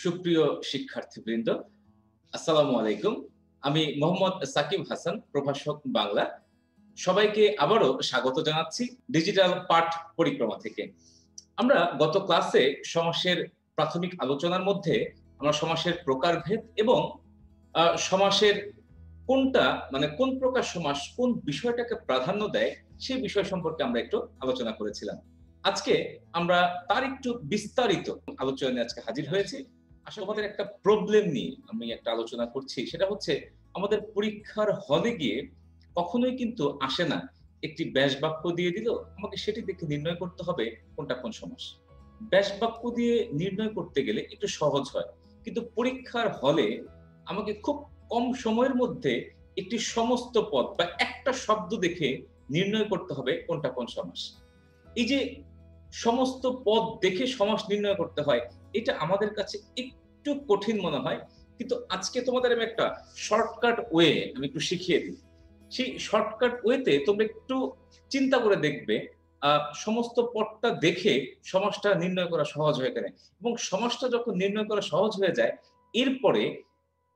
সুপ্রিয় শিক্ষার্থীবৃন্দ, আসসালামু আলাইকুম। আমি মোহাম্মদ সাকিব হাসান, প্রভাষক বাংলা। সবাইকে আবারও স্বাগত জানাচ্ছি ডিজিটাল পাঠ পরিক্রমা থেকে। আমরা গত ক্লাসে সমাসের প্রাথমিক আলোচনার মধ্যে আমরা সমাসের প্রকারভেদ এবং সমাসের কোনটা কোন প্রকার সমাস কোন বিষয়টাকে প্রাধান্য দেয় সেই বিষয় সম্পর্কে আমরা একটু আলোচনা করেছিলাম। আজকে আমরা তার একটু বিস্তারিত আলোচনা নিয়ে আজকে হাজির হয়েছি। আসলে আমাদের একটা প্রবলেম নিয়ে আমি একটা আলোচনা করছি, সেটা হচ্ছে আমাদের পরীক্ষার হলে গিয়ে কখনোই কিন্তু আসে না একটি ব্যাস বাক্য দিয়ে দিল, আমাকে সেটি দেখে নির্ণয় করতে হবে কোনটা কোন সমাস। ব্যাস বাক্য দিয়ে নির্ণয় করতে গেলে একটু সহজ হয়, কিন্তু পরীক্ষার হলে আমাকে খুব কম সময়ের মধ্যে একটি সমস্ত পদ বা একটা শব্দ দেখে নির্ণয় করতে হবে কোনটা কোন সমাস। এই যে সমস্ত পদ দেখে সমাস নির্ণয় করতে হয়, এটা আমাদের কাছে একটু কঠিন মনে হয়, কিন্তু আজকে তোমাদের আমি একটা শর্টকাট ওয়ে আমি একটু শিখিয়ে দিই। সেই শর্টকাট ওয়েতে তোমরা একটু চিন্তা করে দেখবে সমস্ত পদটা দেখে সমাসটা নির্ণয় করা সহজ হয়ে গেলে, এবং সমাসটা যখন নির্ণয় করা সহজ হয়ে যায় এরপরে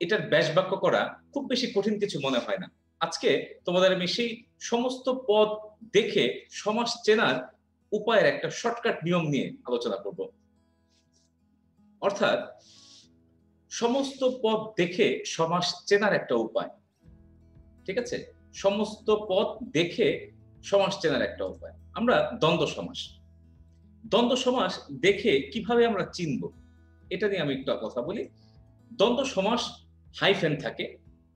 এটার ব্যাস বাক্য করা খুব বেশি কঠিন কিছু মনে হয় না। আজকে তোমাদের আমি সেই সমস্ত পদ দেখে সমাস চেনার উপায়ের একটা শর্টকাট নিয়ম নিয়ে আলোচনা করব। অর্থাৎ সমস্ত পদ দেখে সমাস চেনার একটা উপায়, ঠিক আছে? সমস্ত পদ দেখে সমাস চেনার একটা উপায়, আমরা দ্বন্দ্ব সমাস। দ্বন্দ্ব সমাস দেখে কিভাবে আমরা চিনব এটা নিয়ে আমি একটু কথা বলি। দ্বন্দ্ব সমাস হাইফেন থাকে।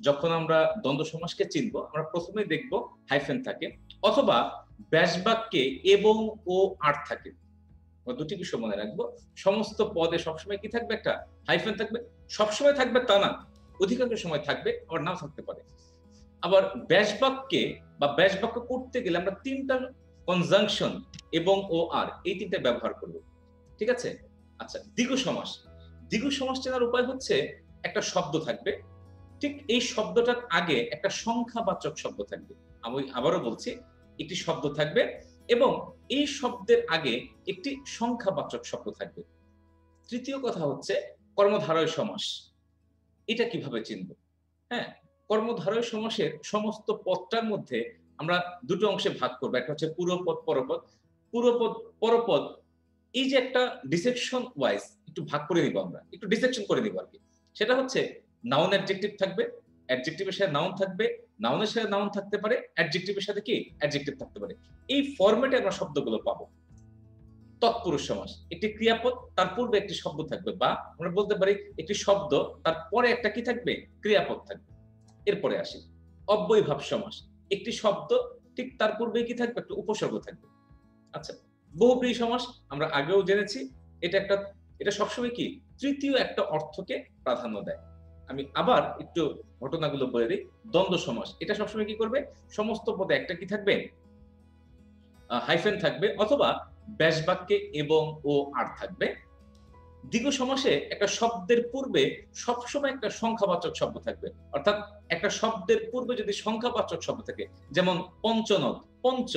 যখন আমরা দ্বন্দ্ব সমাসকে চিনব আমরা প্রথমে দেখব হাইফেন থাকে, অথবা ব্যাস বাক্যে এবং ও আর থাকে। দুটি বিষয় মনে রাখবো, সমস্ত পদে সবসময় কি থাকবে? একটা হাইফেন থাকবে। সবসময় থাকবে তা না, অধিকাংশ সময় থাকবে, আবার নাও থাকতে পারে। আবার ব্যাস বাক্যে বা ব্যাস বাক্য করতে গেলে আমরা তিনটা কনজাংশন এবং ও আর, এই তিনটা ব্যবহার করব, ঠিক আছে? আচ্ছা, দ্বিগু সমাস। দ্বিগু সমাস চেনার উপায় হচ্ছে একটা শব্দ থাকবে, ঠিক এই শব্দটার আগে একটা সংখ্যাবাচক শব্দ থাকবে। আমি আবারও বলছি, একটি শব্দ থাকবে এবং এই শব্দের আগে একটি সংখ্যাবাচক শব্দ থাকবে। তৃতীয় কথা হচ্ছে কর্মধারয় সমাস। এটা কিভাবে চিনব? হ্যাঁ, কর্মধারয় সমাসের সমস্ত পদটার মধ্যে আমরা দুটো অংশে ভাগ করব, একটা হচ্ছে পূর্বপদ পরপদ। পূর্বপদ পরপদ এই যে একটা ডিসেকশন ওয়াইজ একটু ভাগ করে নিব, আমরা একটু ডিসেকশন করে নিব আর কি। সেটা হচ্ছে নাউন অ্যাডজেক্টিভ থাকবে, অ্যাডজেক্টিভের সাথে নাউন থাকবে, নাউনের সাথে নাউন থাকতে পারে, অ্যাডজেক্টিভের সাথে কি অ্যাডজেক্টিভ থাকতে পারে। এই ফরম্যাটে আমরা শব্দগুলো পাবো। তৎপুরুষ সমাস, একটি ক্রিয়াপদ তার পূর্বে একটি শব্দ থাকবে, বা আমরা বলতে পারি একটি শব্দ তার পরে একটা কি থাকবে? ক্রিয়াপদ থাকবে। এরপরে আসি অব্যয়ভাব সমাস, একটি শব্দ ঠিক তার পূর্বে কি থাকবে? একটা উপসর্গ থাকবে। আচ্ছা, বহুব্রীহি সমাস আমরা আগেও জেনেছি, এটা সবসময় কি তৃতীয় একটা অর্থকে প্রাধান্য দেয়। আমি আবার একটু ঘটনাগুলো বলে দিই। দ্বন্দ্ব সমাস এটা সবসময় কি করবে? সমস্ত পদে একটা কি থাকবে? হাইফেন থাকবে, অথবা ব্যাস বাক্যে এবং ও আর থাকবে। দ্বিগু সমাসে একটা শব্দের পূর্বে সবসময় একটা সংখ্যাবাচক শব্দ থাকবে, অর্থাৎ একটা শব্দের পূর্বে যদি সংখ্যাবাচক শব্দ থাকে, যেমন পঞ্চনদ, পঞ্চ,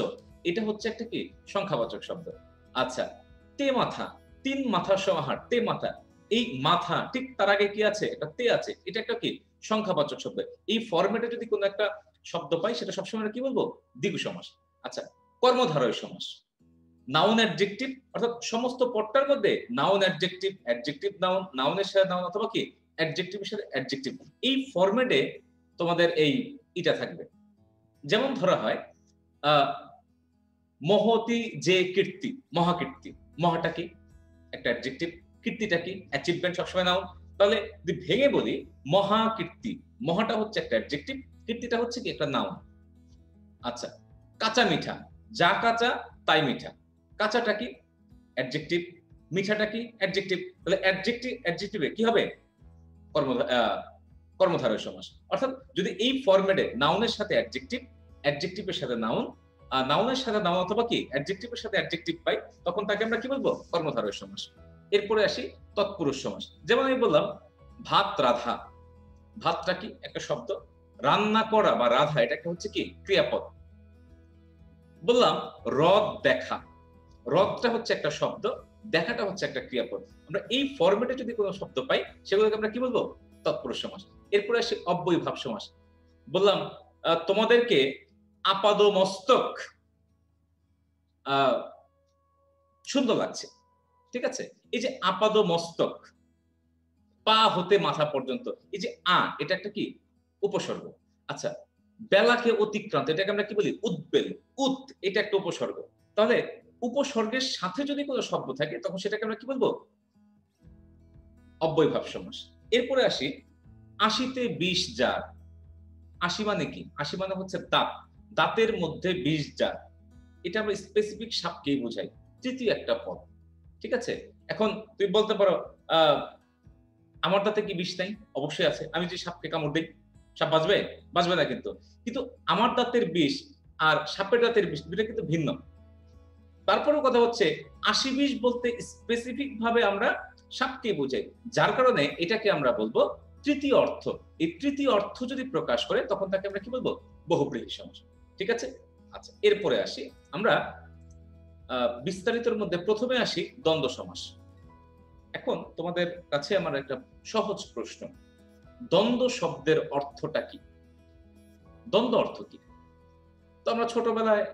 এটা হচ্ছে একটা কি সংখ্যাবাচক শব্দ। আচ্ছা, তে মাথা, তিন মাথার সমাহার, তে মাথা, এই মাথা ঠিক তার আগে কি আছে? একটা তে আছে, এটা একটা কি সংখ্যাবাচক শব্দ। এই ফরম্যাটে যদি কোনো একটা শব্দ পাই সেটা সবসময় আমরা কি বলবো? দ্বিগু সমাস। আচ্ছা, কর্মধারয় সমাস, নাউন অ্যাডজেক্টিভ, অর্থাৎ সমস্ত পদটার মধ্যে নাউন অ্যাডজেক্টিভ, অ্যাডজেক্টিভ নাউন, নাউনের সাথে নাউন, অথবা কি অ্যাডজেক্টিভের সাথে অ্যাডজেক্টিভ, এই ফরম্যাটে তোমাদের এই এটা থাকবে। যেমন ধরা হয় মহতি যে কীর্তি, মহাকীর্তি, মহাটা কি? একটা অ্যাডজেক্টিভ, কীর্তিটা কি? অ্যাচিভমেন্ট, সবসময় নাউন। তাহলে যদি ভেঙে বলি মহাকীর্তি, মহাটা হচ্ছে একটা অ্যাডজেক্টিভ, কীর্তিটা হচ্ছে কি একটা নাউন। আচ্ছা, কাঁচা মিঠা, যা কাঁচা তাই মিঠা, কাঁচাটা কি? অ্যাডজেক্টিভ, মিঠাটা কি? অ্যাডজেক্টিভ। তাহলে অ্যাডজেক্টিভে কি হবে? কর্মধারয় সমাস। অর্থাৎ যদি এই ফরম্যাটে নাউনের সাথে অ্যাডজেক্টিভ, অ্যাডজেক্টিভের সাথে নাউন, নাউনের সাথে নাউন, অথবা কি অ্যাডজেক্টিভের সাথে অ্যাডজেক্টিভ পাই, তখন তাকে আমরা কি বলবো? কর্মধারয় সমাস। এরপরে আসি তৎপুরুষ সমাস। যেমন আমি বললাম ভাত রাধা, ভাতটা কি? একটা শব্দ, রান্না করা বা রাধা এটা হচ্ছে কি ক্রিয়াপদ। বললাম হ্রদ দেখা, হ্রদটা হচ্ছে একটা শব্দ, দেখাটা হচ্ছে একটা ক্রিয়াপদ। আমরা এই ফরম্যাটে যদি কোনো শব্দ পাই সেগুলোকে আমরা কি বলবো? তৎপুরুষ সমাস। এরপরে আসি অব্যয়ীভাব সমাস। বললাম তোমাদেরকে আপাদমস্তক আ সুন্দর লাগছে। ঠিক আছে? এই যে আপাদমস্তক, পা হতে মাথা পর্যন্ত, এই যে এটা একটা কি? উপসর্গ। আচ্ছা, বেলাকে অতিক্রান্ত এটাকে আমরা কি বলি? উদ্বেল। এটা একটা উপসর্গ। তাহলে উপসর্গের সাথে যদি কোনো শব্দ থাকে তখন সেটাকে আমরা কি বলবো? অব্যয়ভাব সমাস। এরপরে আসি, আশিতে বিষ যার। আশি মানে কি? আশি মানে হচ্ছে দাঁত। দাঁতের মধ্যে বিষ যার। এটা আমরা স্পেসিফিক সাপকেই বোঝাই। তৃতীয় একটা পদ। ঠিক আছে? এখন তুমি বলতে পারো আ আমার দাঁতে কি বিষ নাই? অবশ্যই আছে। আমি যদি সাপকে কামড় দেই, সাপ বাঁচবে? বাঁচবে না কিন্তু। কিন্তু আমার দাঁতের বিষ আর সাপের দাঁতের বিষ ২ টা কিন্তু ভিন্ন। তারপরেও কথা হচ্ছে ৮০-২০ বলতে স্পেসিফিক ভাবে আমরা সাপকে বোঝাই। যার কারণে এটাকে আমরা বলবো তৃতীয় অর্থ। এই তৃতীয় অর্থ যদি প্রকাশ করে তখন তাকে আমরা কি বলবো? বহুব্রীহি সমাস। ঠিক আছে? আচ্ছা, এরপরে আসি আমরা আ বিস্তারিতর মধ্যে ১ম এ আসি দ্বন্দ্ব সমাস। এখন তোমাদের কাছে আমার একটা সহজ প্রশ্ন। দ্বন্দ্ব শব্দের অর্থটা কি? দ্বন্দ্ব অর্থ কি? তো আমরা ছোটবেলায়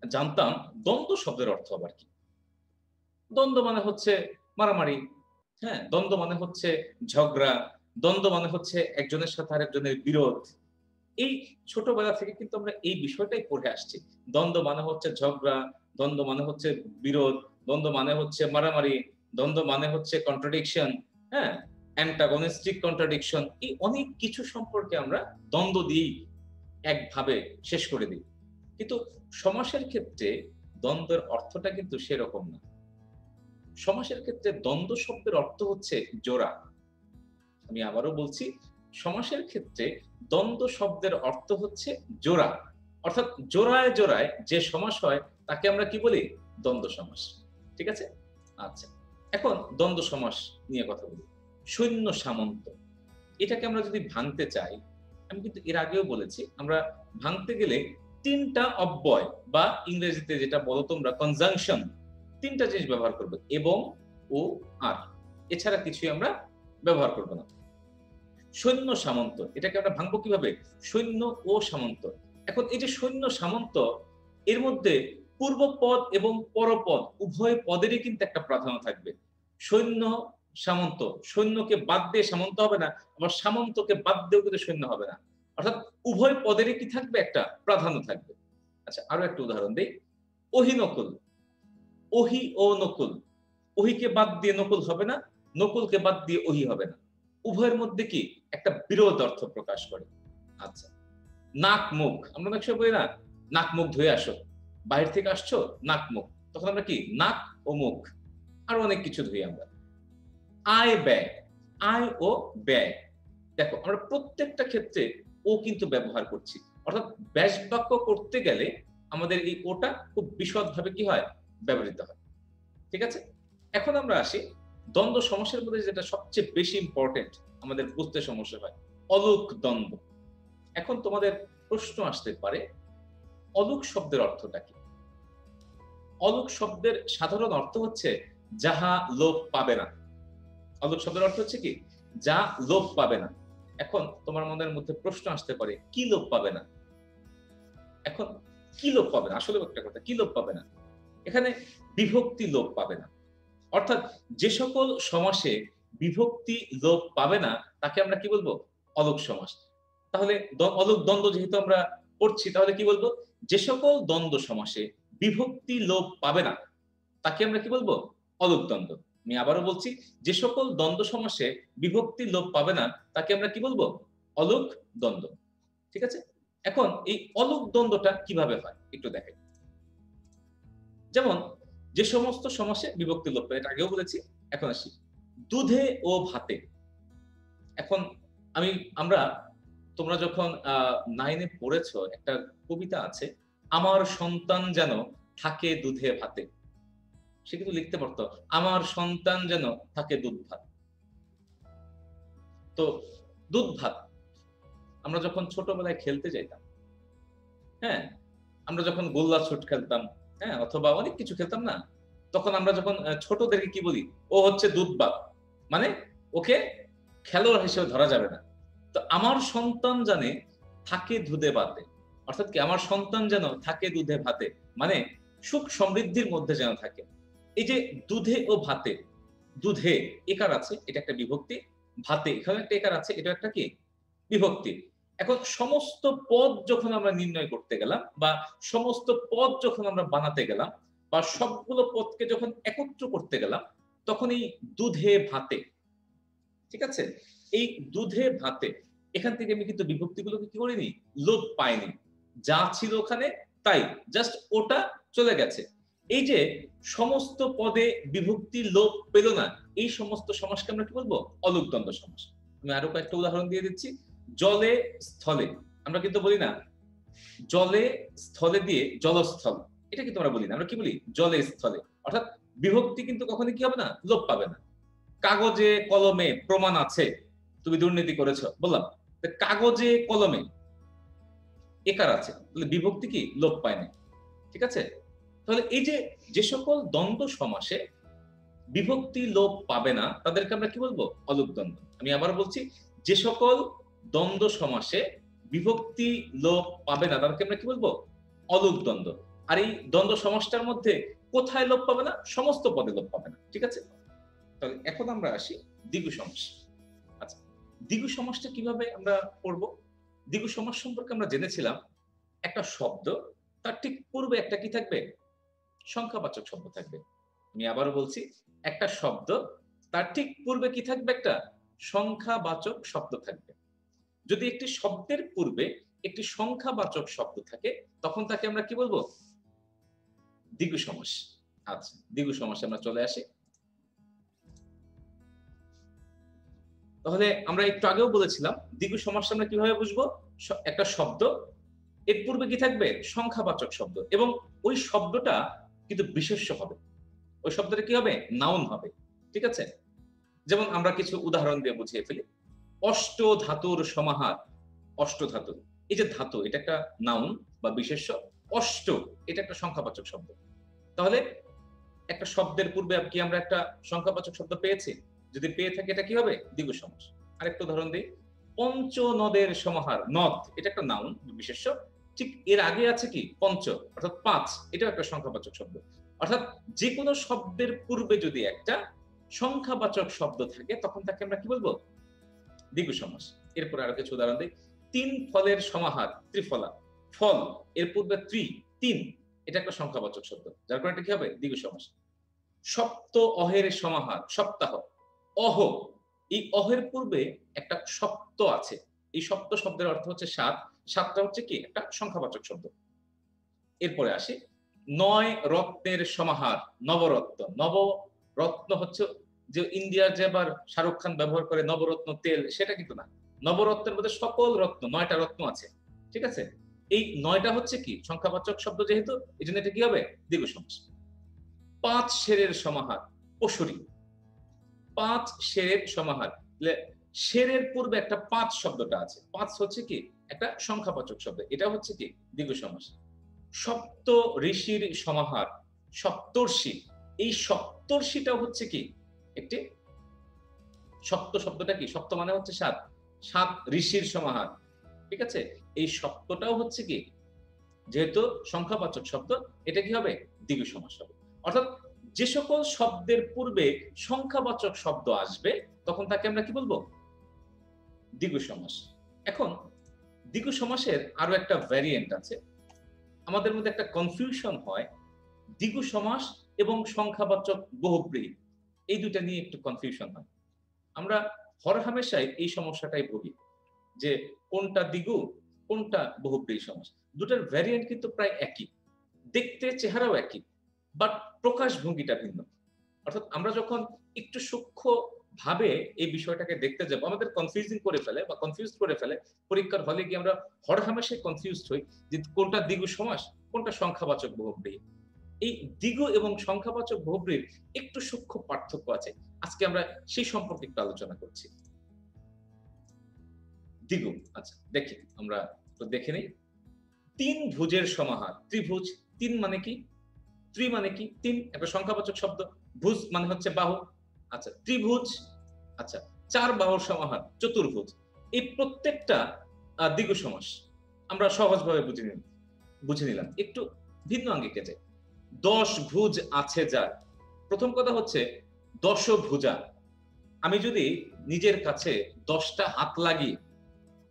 জানতাম দ্বন্দ্ব শব্দের অর্থ আবার কি? দ্বন্দ্ব মানে হচ্ছে মারামারি, হ্যাঁ? দ্বন্দ্ব মানে হচ্ছে ঝগড়া, দ্বন্দ্ব মানে হচ্ছে একজনের সাথে আরেকজনের বিরোধ। এই ছোটবেলা থেকে কিন্তু আমরা এই বিষয়টাই পড়ে আসছি। দ্বন্দ্ব মানে হচ্ছে ঝগড়া, দ্বন্দ্ব মানে হচ্ছে বিরোধ, দ্বন্দ্ব মানে হচ্ছে মারামারি, দ্বন্দ্ব মানে হচ্ছে কন্ট্রাডিকশন, হ্যাঁ? অ্যান্টাগনিস্টিক কন্ট্রাডিকশন, এই অনেক কিছু সম্পর্কে আমরা দ্বন্দ্ব দিয়েই একভাবে শেষ করে দিই। কিন্তু সমাসের ক্ষেত্রে দ্বন্দ্বের অর্থটা কিন্তু সেরকম না। সমাসের ক্ষেত্রে দ্বন্দ্ব শব্দের অর্থ হচ্ছে জোড়া। আমি আবারও বলছি, সমাসের ক্ষেত্রে দ্বন্দ্ব শব্দের অর্থ হচ্ছে জোড়া। অর্থাৎ জোড়ায়, জোড়ায় যে সমাস হয় তাকে আমরা কি বলি? দ্বন্দ্ব সমাস। ঠিক আছে? আচ্ছা। এখন দ্বন্দ্ব সমাস নিয়ে কথা বলি। সৈন্য সামন্ত। এটাকে আমরা যদি ভাঙতে চাই, আমি কিন্তু এর আগেও বলেছি, আমরা ভাঙতে গেলে ৩ টা অব্যয় বা ইংরেজিতে যেটা বলো তোমরা কনজাংশন, ৩ টা জিনিস ব্যবহার করব। এবং, ও, আর। এছাড়া কিছুই আমরা ব্যবহার করব না। সৈন্য সামন্ত এটাকে আমরা ভাঙবো কিভাবে? সৈন্য ও সামন্ত। এখন এই যে সৈন্য সামন্ত এর মধ্যে পূর্বপদ এবং পরপদ উভয় পদেরই কিন্তু একটা প্রাধান্য থাকবে। সৈন্য সামন্ত, সৈন্যকে বাদ দিয়ে সামন্ত হবে না, আবার সামন্তকে বাদ দিয়েও কিন্তু সৈন্য হবে না। অর্থাৎ উভয় পদেরই কি থাকবে? একটা প্রাধান্য থাকবে। আচ্ছা, আরো একটা উদাহরণ দেই। অহিনকুল, ওহি ও নকুল। ওহিকে বাদ দিয়ে নকুল হবে না, নকুলকে বাদ দিয়ে ওহি হবে না। উভয়ের মধ্যে কি একটা বিরোধ অর্থ প্রকাশ করে। আচ্ছা, নাক মুখ আমরা অনেক সময় বলি না, নাক মুখ ধুয়ে আসো, বাইরে থেকে আসছো নাক মুখ, তখন আমরা কি নাক ও মুখ আরো অনেক কিছু ধুই আমরা। আয় ব্যয়, আয় ও ব্যয়, দেখো আমরা প্রত্যেকটা ক্ষেত্রে ও কিন্তু ব্যবহার করছি। অর্থাৎ ব্যাস বাক্য করতে গেলে আমাদের এই ওটা খুব বিশদভাবে কি হয়? ব্যবহৃত হয়। ঠিক আছে? এখন আমরা আসি দ্বন্দ্ব সমাসের মধ্যে যেটা সবচেয়ে বেশি ইম্পোর্টেন্ট আমাদের বুঝতে সমস্যা হয়, অলোক দ্বন্দ্ব। এখন তোমাদের প্রশ্ন আসতে পারে, অলোক শব্দের অর্থটা কি? অলোক শব্দের সাধারণ অর্থ হচ্ছে যাহা লোপ পাবে না। অলোক শব্দের অর্থ হচ্ছে কি? যা লোপ পাবে না। এখন তোমার মনের মধ্যে প্রশ্ন আসতে পারে, কি লোপ পাবে না? এখন কি লোপ পাবে না? আসলে একটা কথা, কি লোপ পাবে না? এখানে বিভক্তি লোপ পাবে না। অর্থাৎ যে সকল সমাসে বিভক্তি লোপ পাবে না তাকে আমরা কি বলবো? অলোক সমাস। তাহলে অলোক দ্বন্দ্ব যেহেতু আমরা পড়ছি তাহলে কি বলবো? যে সকল দ্বন্দ্ব সমাসে বিভক্তি লোপ পাবে না তাকে আমরা কি বলবো? অলোক দ্বন্দ্ব। আমি আবারও বলছি, যে সকল দ্বন্দ্ব সমাসে বিভক্তি লোপ পাবে না তাকে আমরা কি বলবো? অলোক দ্বন্দ্ব। ঠিক আছে? এখন এই অলোক দ্বন্দ্বটা কিভাবে হয় একটু দেখাই। যেমন যে সমস্ত সমাসে বিভক্তি লোপ পায়, এটা আগেও বলেছি, এখন আসি। দুধে ও ভাতে। এখন আমরা তোমরা যখন 9 এ পড়েছো একটা কবিতা আছে, আমার সন্তান যেন থাকে দুধে ভাতে। সে কিন্তু লিখতে পারতো, আমার সন্তান যেন থাকে দুধ ভাত। তো দুধ ভাত আমরা যখন ছোটবেলায় খেলতে যাইতাম, হ্যাঁ? আমরা যখন গোল্লা ছুট খেলতাম, হ্যাঁ? অথবা অনেক কিছু খেলতাম না? তখন আমরা যখন ছোটদেরকে কি বলি, ও হচ্ছে দুধবাক, মানে ওকে খেলোয়াড় হিসেবে ধরা যাবে না। তো আমার সন্তান জানে থাকে দুধে ভাতে, অর্থাৎ কি আমার সন্তান যেন থাকে দুধে ভাতে, মানে সুখ সমৃদ্ধির মধ্যে যেন থাকে। এই যে দুধে ও ভাতে, দুধে একার আছে, এটা একটা বিভক্তি, ভাতে এখানে একটা একার আছে, এটা একটা কি বিভক্তি। এখন সমস্ত পদ যখন আমরা নির্ণয় করতে গেলাম বা সমস্ত পদ যখন আমরা বানাতে গেলাম বা সবগুলো পদকে যখন একত্র করতে গেলাম, তখন এই দুধে ভাতে, ঠিক আছে, এই দুধে ভাতে এখান থেকে আমি কিন্তু বিভক্তিগুলোকে কি করিনি, লোপ পাইনি, যা ছিল ওখানে তাই, জাস্ট ওটা চলে গেছে। এই যে সমস্ত পদে বিভক্তি লোপ পেল না, এই সমস্ত সমাসকে আমরা কি বলবো, অলুক দ্বন্দ্ব সমাস। আমি আরো কয়েকটা উদাহরণ দিয়ে দিচ্ছি। জলে স্থলে, আমরা কিন্তু বলি না জলে স্থলে দিয়ে জলস্থল, এটা কিন্তু আমরা বলি না, আমরা কি বলি জলে স্থলে, অর্থাৎ বিভক্তি কিন্তু কখনোই কি হবে না, লোপ পাবে না। কাগজে কলমে প্রমাণ আছে তুমি দুর্নীতি করেছো, বললাম কাগজে কলমে একার আছে, তাহলে বিভক্তি কি লোপ পায় না, ঠিক আছে। তাহলে এই যে যে সকল দ্বন্দ্ব সমাসে বিভক্তি লোপ পাবে না তাদেরকে আমরা কি বলবো, অলুক দ্বন্দ্ব। আমি আবার বলছি, যে সকল দ্বন্দ্ব সমাসে বিভক্তি লোপ পাবে না তাদেরকে আমরা কি বলবো, অলুক দ্বন্দ্ব। আর এই দ্বন্দ্ব সমাসটার মধ্যে কোথায় লোপ পাবে না, সমস্ত পদে লোপ পাবে না, ঠিক আছে। তাহলে এখন আমরা আসি দ্বিগু সমাস। আচ্ছা, দ্বিগু সমাসটা কিভাবে আমরা পড়ব? দ্বিগু সমাস সম্পর্কে আমরা জেনেছিলাম একটা শব্দ, তার ঠিক পূর্বে একটা কি থাকবে, সংখ্যাবাচক শব্দ থাকবে। আমি আবারও বলছি, একটা শব্দ তার ঠিক পূর্বে কি থাকবে, একটা সংখ্যাবাচক শব্দ থাকবে। যদি একটি শব্দের পূর্বে একটি সংখ্যাবাচক শব্দ থাকে, তখন তাকে আমরা কি বলবো, দ্বিগু সমাস। আচ্ছা, দ্বিগু সমাসে আমরা চলে আসি। তাহলে আমরা একটু আগেও বলেছিলাম দ্বিগু সমাস আমরা কিভাবে বুঝবো, একটা শব্দ এর পূর্বে কি থাকবে, সংখ্যাবাচক শব্দ, এবং ওই শব্দটা কিন্তু বিশেষ্য হবে, ওই শব্দটা কি হবে, নাউন হবে, ঠিক আছে। যেমন আমরা কিছু উদাহরণ দিয়ে বুঝিয়ে ফেলি। অষ্ট ধাতুর সমাহার, অষ্ট ধাতু, এই যে ধাতু এটা একটা নাউন বা বিশেষ্য, অষ্ট এটা একটা সংখ্যাবাচক শব্দ। তাহলে একটা শব্দের পূর্বে কি আমরা একটা সংখ্যাবাচক শব্দ পেয়েছি, যদি পেয়ে থাকি এটা কি হবে, দ্বিগু সমাস। আরেকটা উদাহরণ দিই, পঞ্চ নদের সমাহার, নদ এটা একটা নাউন বিশেষ্য, ঠিক এর আগে আছে কি পঞ্চ, অর্থাৎ পাঁচ, এটাও একটা সংখ্যাবাচক শব্দ। অর্থাৎ যে কোনো শব্দের পূর্বে যদি একটা সংখ্যাবাচক শব্দ থাকে তখন তাকে আমরা কি বলবো, দ্বিগু সমাস। এরপর আরো কিছু উদাহরণ দিই। তিন ফলের সমাহার, ত্রিফলা, ফল এর পূর্বে তিন, এটা একটা সংখ্যাবাচক শব্দ, যার কারণে এটা কি হবে, দ্বিগু সমাস। সপ্ত অহের সমাহার, সপ্তাহ, অহ, এই অহের পূর্বে একটা সপ্ত আছে, এই সপ্ত শব্দের অর্থ হচ্ছে সাত, সাতটা হচ্ছে কি একটা সংখ্যাবাচক শব্দ। এরপরে আসি, নয় রত্নের সমাহার, নবরত্ন, নবরত্ন হচ্ছে যে ইন্ডিয়ার যে আবার শাহরুখ খান ব্যবহার করে নবরত্ন তেল, সেটা কিন্তু না, নবরত্নের মধ্যে সকল রত্ন, 9টা রত্ন আছে, ঠিক আছে। এই 9টা হচ্ছে কি সংখ্যাবাচক শব্দ, যেহেতু এই জন্য এটা কি হবে, দ্বিগু সমাস। পাঁচ শেরের সমাহার, পশুরি, পাঁচ শেরের সমাহার, শেরের পূর্বে একটা পাঁচ শব্দটা আছে, পাঁচ হচ্ছে কি একটা সংখ্যাবাচক শব্দ, এটা হচ্ছে কি দ্বিগু সমাস। সপ্ত ঋষির সমাহার, সপ্তর্ষি, এই সপ্তর্ষিটা হচ্ছে কি একটি, সপ্ত শব্দটা কি, সপ্ত মানে হচ্ছে সাত, সাত ঋষির সমাহার, ঠিক আছে। এই সপ্তটাও হচ্ছে কি, যেহেতু সংখ্যাবাচক শব্দ, এটা কি হবে, দ্বিগু সমাস হবে। অর্থাৎ যে সকল শব্দের পূর্বে সংখ্যাবাচক শব্দ আসবে তখন তাকে আমরা কি বলবো, দ্বিগু সমাস। এখন দ্বিগু সমাসের আরো একটা ভ্যারিয়েন্ট আছে, আমাদের মধ্যে একটা কনফিউশন হয়, দ্বিগু সমাস এবং সংখ্যাবাচক বহুব্রীহি, এই দুইটা নিয়ে একটু কনফিউশন হয়। আমরা হরহামেশাই এই সমস্যাটাই ভুগি যে কোনটা দ্বিগু কোনটা বহুব্রীহি সমাস। দুটার ভ্যারিয়েন্ট কিন্তু প্রায় একই, দেখতে চেহারাও একই, বাট প্রকাশ ভঙ্গিটা ভিন্ন। অর্থাৎ আমরা যখন একটু সূক্ষ্ম ভাবে এই বিষয়টাকে দেখতে যাব, আমাদের কনফিউজিং করে ফেলে বা কনফিউজ করে ফেলে, পরীক্ষার হলে গিয়ে আমরা হরহামেশাই কনফিউজড হই যে কোনটা দ্বিগু সমাস কোনটা সংখ্যাবাচক বহুব্রীহি। এই দ্বিগু এবং সংখ্যাবাচক বহুব্রীহির একটু সূক্ষ্ম পার্থক্য আছে, আজকে আমরা সেই সম্পর্কে একটু আলোচনা করছি। দ্বিগু, আচ্ছা দেখি আমরা তো দেখে নেই। তিন ভুজের সমাহার, ত্রিভুজ, তিন মানে কি ত্রি মানে কি? তিন, একটা সংখ্যাবাচক শব্দ। ভুজ মানে হচ্ছে বাহু। আচ্ছা, ত্রিভুজ। আচ্ছা, চার বাহুর সমাহার চতুর্ভুজ। এই প্রত্যেকটা দ্বিগু সমাস। আমরা সহজভাবে বুঝে নিলাম। একটু ভিন্ন আঙ্গিকে যাই। ১০ ভুজ আছে যার। প্রথম কথা হচ্ছে দশভুজা। আমি যদি নিজের কাছে ১০ টা হাত লাগিয়ে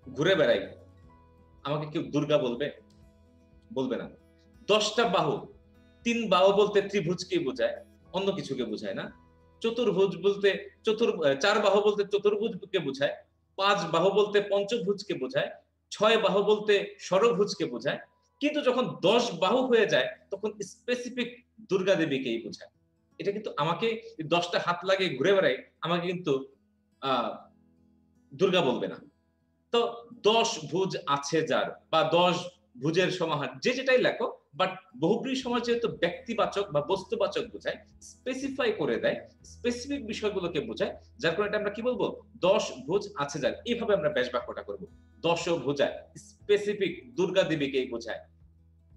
ঘুরে বেড়াই, আমাকে কেউ দুর্গা বলবে? বলবে না। ১০ টা বাহু, ৩ বাহু বলতে ত্রিভুজকেই বোঝায়, অন্য কিছুকে বোঝায় না। চতুর্ভুজ বলতে ৪ বাহু বলতে চতুর্ভুজকে বোঝায়, ৫ বাহু বলতে পঞ্চভুজকে বোঝায়, ৬ বাহু বলতে ষড়ভুজকে বোঝায়। কিন্তু যখন ১০ বাহু হয়ে যায় তখন স্পেসিফিক দুর্গা দেবীকেই বোঝায়। এটা কিন্তু আমাকে ১০ টা হাত লাগিয়ে ঘুরে বেড়াই, আমাকে কিন্তু আ দুর্গা বলবে না। তো ১০ ভুজ আছে যার বা ১০ ভুজের সমাহার যে যেটাই লেখো, বাট বহুব্রীহি সমাজ যেহেতু ব্যক্তিবাচক বা বস্তুবাচক বোঝায়, স্পেসিফাই করে দেয়, স্পেসিফিক বিষয়গুলোকে বোঝায়। যার কারণে এটা আমরা কি বলবো? ১০ ভুজ আছে যার। এইভাবে আমরা ব্যাস বাক্যটা করব। দশভুজা স্পেসিফিক দুর্গা দেবীকেই বোঝায়।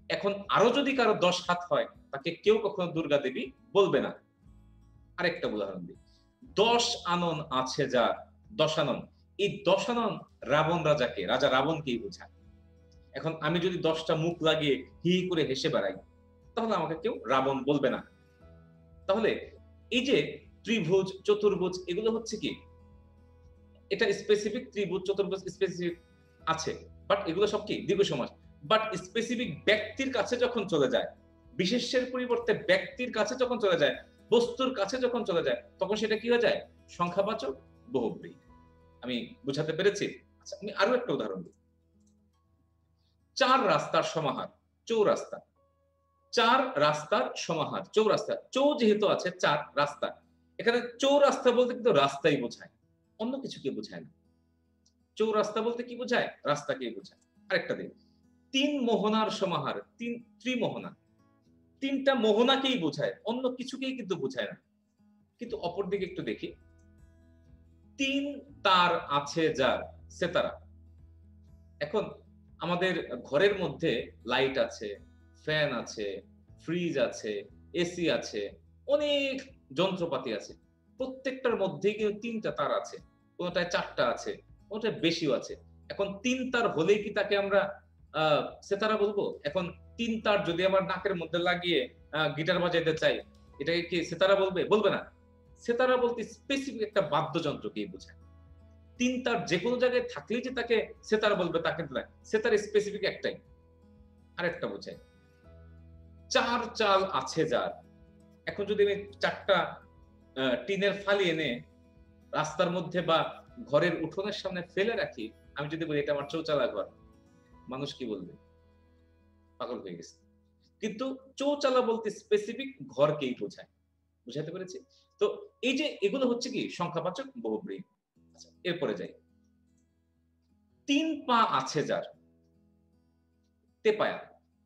এখন আরো যদি কারো ১০ হাত হয়, তাকে কেউ কখনো দুর্গা দেবী বলবে না। আরেকটা উদাহরণ দিই। ১০ আনন আছে যার, দশানন। এই দশানন রাবণ রাজাকে, রাজা রাবণকেই বোঝায়। এখন আমি যদি ১০ টা মুখ লাগিয়ে হি হি করে হেসে বেড়াই, তাহলে আমাকে কেউ রাবণ বলবে না। তাহলে এই যে ত্রিভুজ, চতুর্ভুজ এগুলো হচ্ছে কি? এটা স্পেসিফিক ত্রিভুজ, চতুর্ভুজ স্পেসিফিক আছে। বাট এগুলো সব কি? দ্বিগু সমাস। বাট স্পেসিফিক ব্যক্তির কাছে যখন চলে যায়, বিশেষ্যের পরিবর্তে ব্যক্তির কাছে যখন চলে যায়, বস্তুর কাছে যখন চলে যায়, তখন সেটা কি হয়ে যায়? সংখ্যাবাচক বহুব্রীহি। আমি বুঝাতে পেরেছি? আচ্ছা, আমি আরো একটা উদাহরণ দিই। ৪ রাস্তার সমাহার চৌরাস্তা। ৪ রাস্তার সমাহার চৌরাস্তা। যেহেতু আছে ৪ রাস্তা। এখানে চৌরাস্তা বলতে কিন্তু রাস্তাই বোঝায়। অন্য কিছুকে বোঝায় না। চৌরাস্তা বলতে কি বোঝায়? রাস্তাকেই বোঝায়। আরেকটা দিন। ৩ মোহনার সমাহার, ত্রিমোহনা। ৩ টা মোহনাকেই বোঝায়। অন্য কিছুকেই কিন্তু বোঝায় না। কিন্তু অপরদিকে একটু দেখি। ৩ তার আছে যার, সেতারা। এখন আমাদের ঘরের মধ্যে লাইট আছে, ফ্যান আছে, ফ্রিজ আছে, এসি আছে, অনেক যন্ত্রপাতি আছে। প্রত্যেকটার মধ্যেই কিন্তু ৩ টা তার আছে। কোনটায় ৪ টা আছে, কোনটায় বেশিও আছে। এখন ৩ তার হলেই কি তাকে আমরা আ সেতারা বলবো? এখন ৩ তার যদি আমার নাকের মধ্যে লাগিয়ে গিটার বাজাইতে চাই, এটাকে কি সেতারা বলবে? বলবে না। সেতারা বলতে স্পেসিফিক একটা বাদ্যযন্ত্রকেই বোঝায়। ৩ তার যেকোনো জায়গায় থাকলেই যে তাকে সেতার বলবে তা কিন্তু নয়। সেতার স্পেসিফিক একটাই। আরেকটা বোঝায়। ৪ চাল আছে যার। এখন যদি আমি ৪ টা টিনের ফালি এনে রাস্তার মধ্যে বা ঘরের উঠোনের সামনে ফেলে রাখি, আমি যদি বলি এটা আমার চৌচালা ঘর, মানুষ কি বলবে? পাগল হয়ে গেছে। কিন্তু চৌচালা বলতে স্পেসিফিক ঘরকেই বোঝায়। বুঝাতে পেরেছি? তো এই যে এগুলো হচ্ছে কি সংখ্যাবাচক বহুব্রীহি। আচ্ছা, এরপরে যাই। ৩ পা আছে যার, তেপায়া।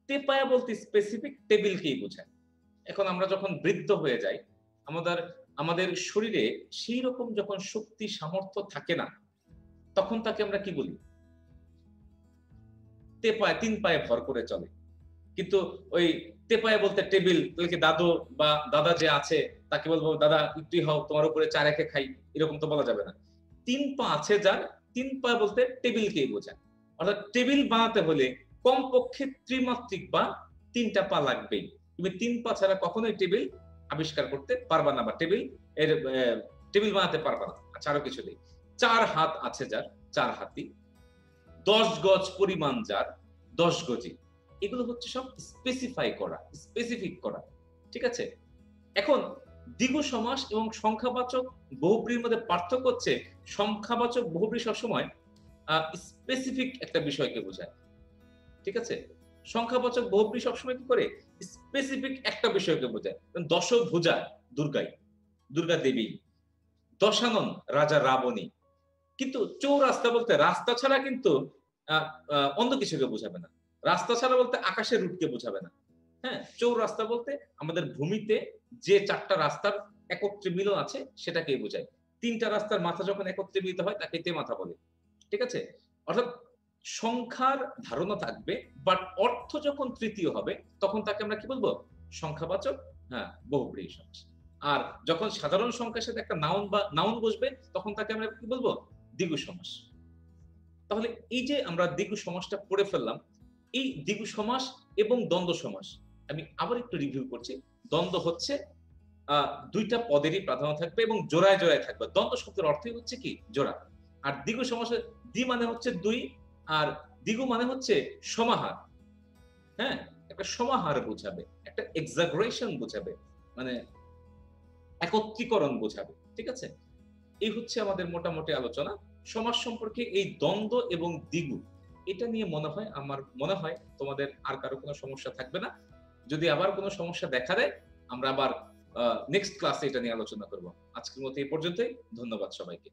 তেপায়া বলতে স্পেসিফিক টেবিলকেই বোঝায়। এখন আমরা যখন বৃদ্ধ হয়ে যাই, আমাদের আমাদের শরীরে সেই রকম যখন শক্তি সামর্থ্য থাকে না, তখন তাকে আমরা কি বলি? তেপায় ৩ পায়ে ভর করে চলে। কিন্তু ওই তেপায়া বলতে টেবিল, তাহলে কি দাদু বা দাদা যে আছে তাকে বলবো, "দাদা একটুই হও, তোমার উপরে চা রেখে খাই।" এরকম তো বলা যাবে না। ৩ পা আছে যার, ৩ পা বলতে টেবিলকেই বোঝায়। অর্থাৎ টেবিল বানাতে হলে কমপক্ষে ত্রিমাত্রিক বা ৩ টা পা লাগবেই। তুমি ৩ পা ছাড়া কখনোই টেবিল আবিষ্কার করতে পারবা না বা টেবিল বানাতে পারবা না। আচ্ছা, আরো কিছু দেই। ৪ হাত আছে যার, ৪ হাতি। ১০ গজ পরিমাণ যার, ১০ গজি। এগুলো হচ্ছে সব স্পেসিফাই করা, স্পেসিফিক করা। ঠিক আছে? এখন দ্বিগু সমাস এবং সংখ্যাবাচক বহুব্রীহির মধ্যে পার্থক্য হচ্ছে সংখ্যাবাচক বহুব্রীহি সবসময় স্পেসিফিক একটা বিষয়কে বোঝায়। ঠিক আছে? সংখ্যাবাচক বহুব্রীহি সবসময় কি করে? স্পেসিফিক একটা বিষয়কে বোঝায়। দশভুজা দুর্গাই, দুর্গা দেবী। দশানন রাজা রাবণী। কিন্তু চৌরাস্তা বলতে রাস্তা ছাড়া কিন্তু আ আ অন্য কিছুকে বোঝাবে না। রাস্তা ছাড়া বলতে আকাশের রুটকে বোঝাবে না। হ্যাঁ? চৌরাস্তা বলতে আমাদের ভূমিতে যে ৪ টা রাস্তার একত্রে মিলন আছে সেটাকেই বোঝায়। ৩ টা রাস্তার মাথা যখন একত্রে মিলিত হয় তাকে তেমাথা বলে। ঠিক আছে? অর্থাৎ সংখ্যার ধারণা থাকবে, বাট অর্থ যখন তৃতীয় হবে তখন তাকে আমরা কি বলবো? সংখ্যাবাচক, হ্যাঁ, বহুব্রীহি সমাস। আর যখন সাধারণ সংখ্যার সাথে একটা নাউন বা নাউন বসবে, তখন তাকে আমরা কি বলবো? দ্বিগু সমাস। তাহলে এই যে আমরা দ্বিগু সমাসটা পড়ে ফেললাম, এই দ্বিগু সমাস এবং দ্বন্দ্ব সমাস আমি আবার একটু রিভিউ করছি। দ্বন্দ্ব হচ্ছে ২ টা পদেরই প্রাধান্য থাকবে এবং জোড়ায়, জোড়ায় থাকবে। দ্বন্দ্ব শব্দের অর্থই হচ্ছে কি? জোড়া। আর দ্বিগু সমাসে দ্বি মানে হচ্ছে ২ আর দ্বিগু মানে হচ্ছে সমাহার। হ্যাঁ? একটা সমাহার বোঝাবে, একটা এক্সাগ্রেশন বোঝাবে। মানে একত্রীকরণ বোঝাবে। ঠিক আছে? এই হচ্ছে আমাদের মোটামুটি আলোচনা। সমাস সম্পর্কে এই দ্বন্দ্ব এবং দ্বিগু এটা নিয়ে আমার মনে হয় তোমাদের আর কারো কোনো সমস্যা থাকবে না। যদি আবার কোনো সমস্যা দেখা দেয়, আমরা আবার নেক্সট ক্লাসে এটা নিয়ে আলোচনা করব। আজকের মতো এই পর্যন্তই। ধন্যবাদ সবাইকে।